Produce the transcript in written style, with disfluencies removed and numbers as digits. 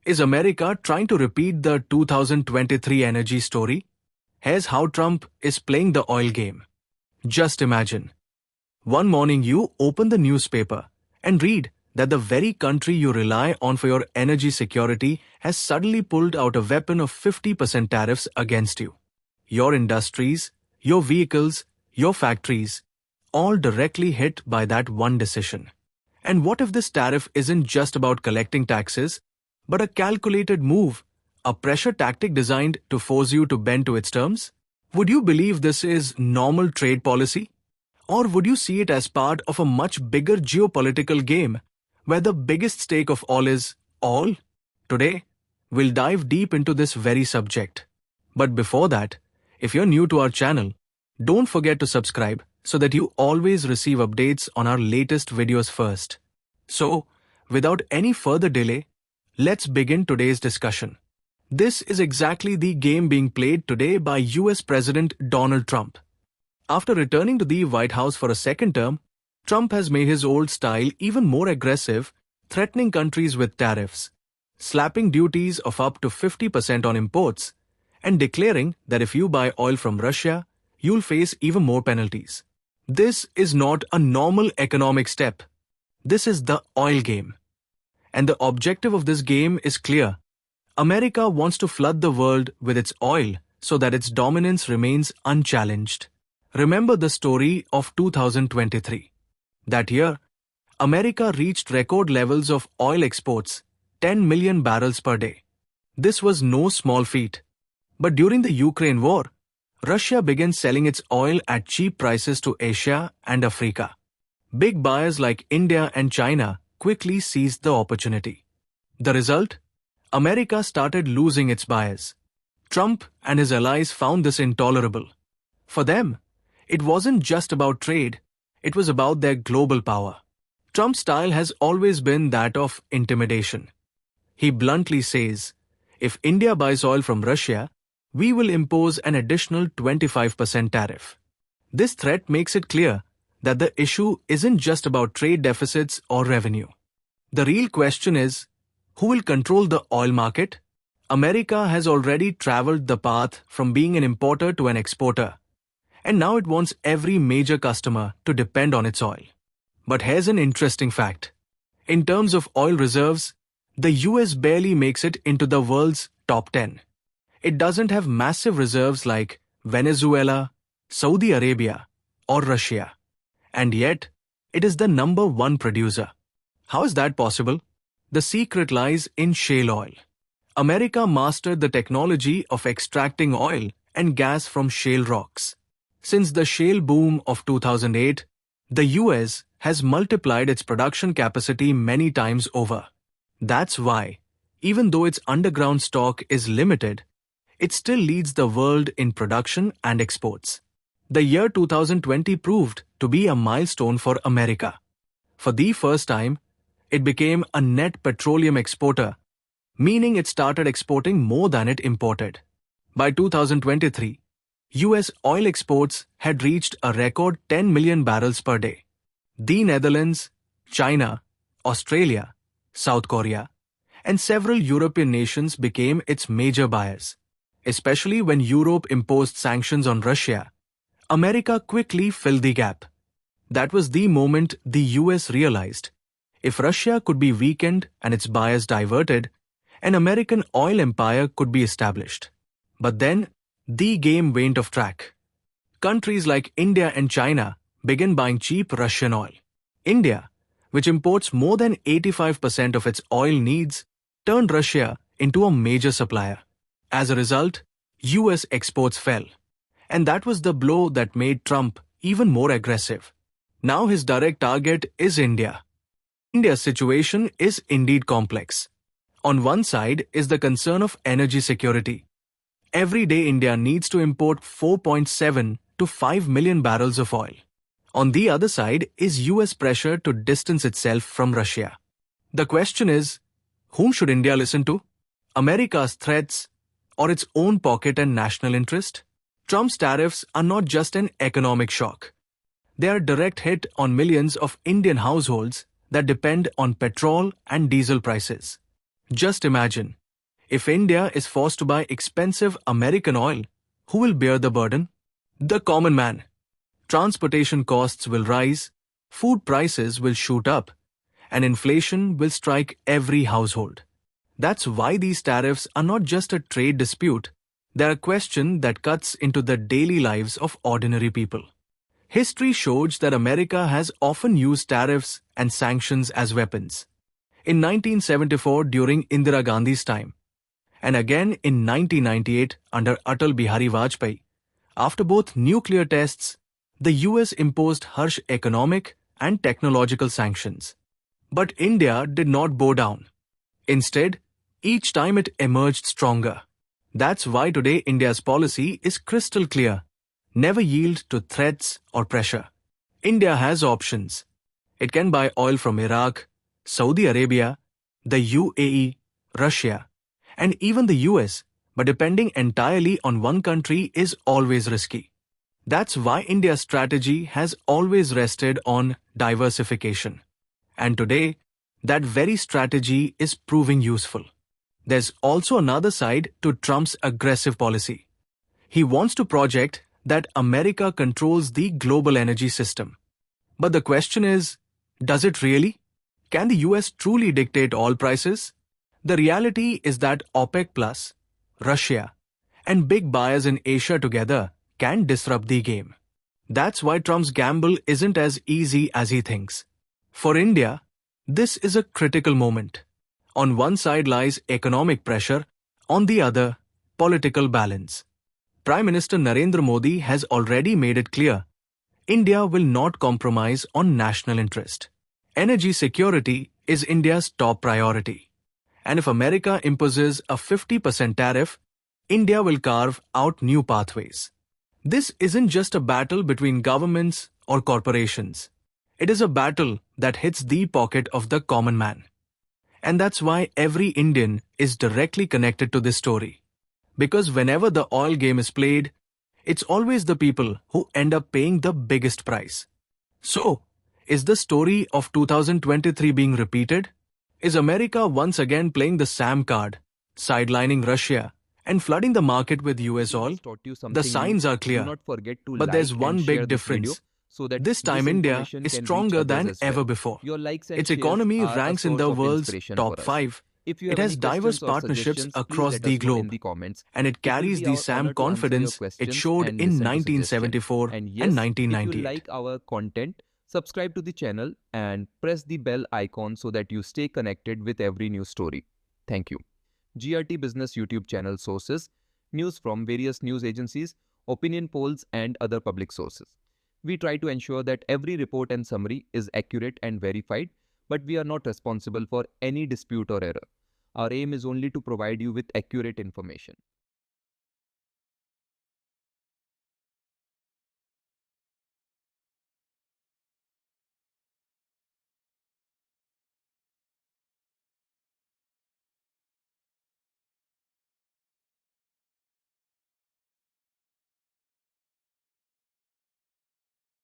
Is America trying to repeat the 2023 energy story? Here's how Trump is playing the oil game. Just imagine. One morning you open the newspaper and read that the very country you rely on for your energy security has suddenly pulled out a weapon of 50% tariffs against you. Your industries, your vehicles, your factories, all directly hit by that one decision. And what if this tariff isn't just about collecting taxes, but a calculated move, a pressure tactic designed to force you to bend to its terms? Would you believe this is normal trade policy? Or would you see it as part of a much bigger geopolitical game, where the biggest stake of all is oil? Today, we'll dive deep into this very subject. But before that, if you're new to our channel, don't forget to subscribe so that you always receive updates on our latest videos first. So, without any further delay, let's begin today's discussion. This is exactly the game being played today by US President Donald Trump. After returning to the White House for a second term, Trump has made his old style even more aggressive, threatening countries with tariffs, slapping duties of up to 50% on imports, and declaring that if you buy oil from Russia, you'll face even more penalties. This is not a normal economic step. This is the oil game. And the objective of this game is clear. America wants to flood the world with its oil so that its dominance remains unchallenged. Remember the story of 2023. That year, America reached record levels of oil exports, 10 million barrels per day. This was no small feat. But during the Ukraine war, Russia began selling its oil at cheap prices to Asia and Africa. Big buyers like India and China quickly seized the opportunity. The result? America started losing its buyers. Trump and his allies found this intolerable. For them, it wasn't just about trade, it was about their global power. Trump's style has always been that of intimidation. He bluntly says, if India buys oil from Russia, we will impose an additional 25% tariff. This threat makes it clear that the issue isn't just about trade deficits or revenue. The real question is, who will control the oil market? America has already traveled the path from being an importer to an exporter, and now it wants every major customer to depend on its oil. But here's an interesting fact. In terms of oil reserves, the US barely makes it into the world's top 10. It doesn't have massive reserves like Venezuela, Saudi Arabia, or Russia. And yet, it is the number one producer. How is that possible? The secret lies in shale oil. America mastered the technology of extracting oil and gas from shale rocks. Since the shale boom of 2008, the US has multiplied its production capacity many times over. That's why, even though its underground stock is limited, it still leads the world in production and exports. The year 2020 proved to be a milestone for America. For the first time, it became a net petroleum exporter, meaning it started exporting more than it imported. By 2023, US oil exports had reached a record 10 million barrels per day. The Netherlands, China, Australia, South Korea, and several European nations became its major buyers. Especially when Europe imposed sanctions on Russia, America quickly filled the gap. That was the moment the US realized, if Russia could be weakened and its buyers diverted, an American oil empire could be established. But then, the game went off track. Countries like India and China began buying cheap Russian oil. India, which imports more than 85% of its oil needs, turned Russia into a major supplier. As a result, US exports fell. And that was the blow that made Trump even more aggressive. Now his direct target is India. India's situation is indeed complex. On one side is the concern of energy security. Every day India needs to import 4.7 to 5 million barrels of oil. On the other side is US pressure to distance itself from Russia. The question is, whom should India listen to? America's threats or its own pocket and national interest? Trump's tariffs are not just an economic shock. They are a direct hit on millions of Indian households that depend on petrol and diesel prices. Just imagine, if India is forced to buy expensive American oil, who will bear the burden? The common man. Transportation costs will rise, food prices will shoot up, and inflation will strike every household. That's why these tariffs are not just a trade dispute, they're a question that cuts into the daily lives of ordinary people. History shows that America has often used tariffs and sanctions as weapons. In 1974 during Indira Gandhi's time, and again in 1998 under Atal Bihari Vajpayee, after both nuclear tests, the US imposed harsh economic and technological sanctions. But India did not bow down. Instead, each time it emerged stronger. That's why today India's policy is crystal clear. Never yield to threats or pressure. India has options. It can buy oil from Iraq, Saudi Arabia, the UAE, Russia, and even the US, but depending entirely on one country is always risky. That's why India's strategy has always rested on diversification. And today, that very strategy is proving useful. There's also another side to Trump's aggressive policy. He wants to project that America controls the global energy system. But the question is, does it really? Can the US truly dictate oil prices? The reality is that OPEC Plus, Russia, and big buyers in Asia together can disrupt the game. That's why Trump's gamble isn't as easy as he thinks. For India, this is a critical moment. On one side lies economic pressure, on the other, political balance. Prime Minister Narendra Modi has already made it clear, India will not compromise on national interest. Energy security is India's top priority. And if America imposes a 50% tariff, India will carve out new pathways. This isn't just a battle between governments or corporations. It is a battle that hits the pocket of the common man. And that's why every Indian is directly connected to this story. Because whenever the oil game is played, it's always the people who end up paying the biggest price. So, is the story of 2023 being repeated? Is America once again playing the SAM card, sidelining Russia, and flooding the market with US oil? The signs are clear, but there's one big difference. This time India is stronger than ever before. Its economy ranks in the world's top 5. It has diverse partnerships across the globe, and it carries the SAM confidence it showed in 1974 and 1998. If you like our content, subscribe to the channel and press the bell icon so that you stay connected with every news story. Thank you. GRT Business YouTube channel sources, news from various news agencies, opinion polls and other public sources. We try to ensure that every report and summary is accurate and verified, but we are not responsible for any dispute or error. Our aim is only to provide you with accurate information.